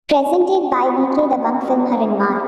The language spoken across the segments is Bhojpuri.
Presented by VK Dabang Film Harinmar.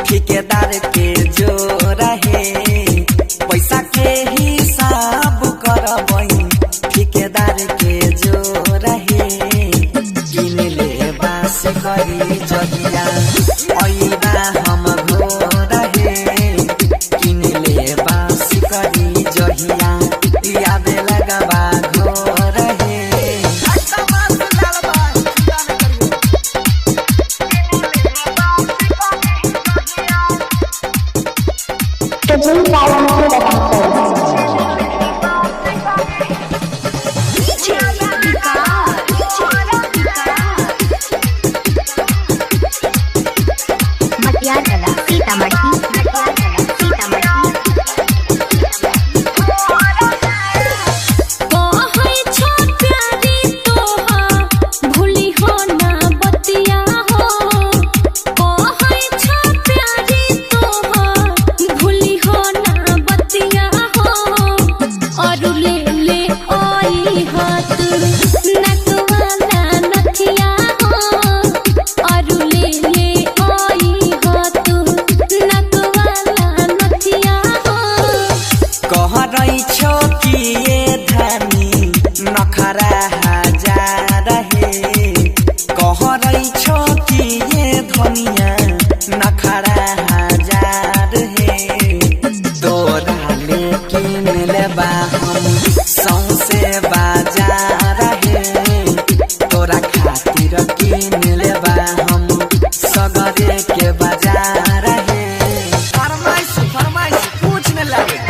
ठेकेदार के जो रहे पैसा के हिसाब करबई ठेकेदार के जो रहे किन ले बास करी जगिया ऐना हम घो रहे किन ले बास करी जहिया याद लगबा घो रहे Presented by VK Dabang Film. मटियाला सीतामढ़ी नखरा हजार है कहरई छो कि ये धनिया नखरा हजार है तोरा लेकिन लेबा हम सौंसे बाजार है तोरा खातिर किन लेबा हम सगरे के बाजार है फरमाइश कुछ न लगे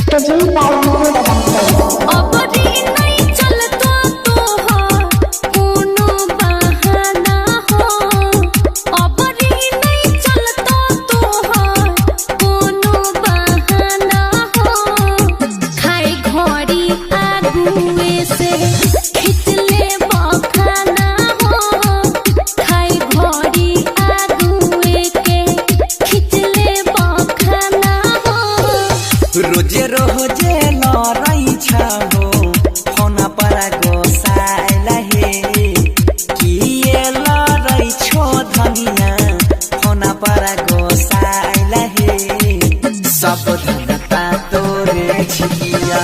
Presented by VK Dabang Film. रोजे रोजे लड़ई छहो होना पर गोसाइल हे किए लड़ई छो धनिया होना पर गोसाइल हे सब धनता तोरे छिया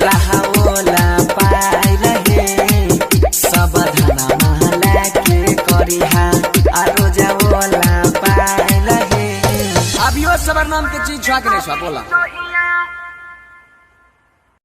रहाओला पाइल हे सब धना महला के करिहा आ रोजाओला पाइल हे अभियो सबर नाम के चीज छा के नहीं छा बोला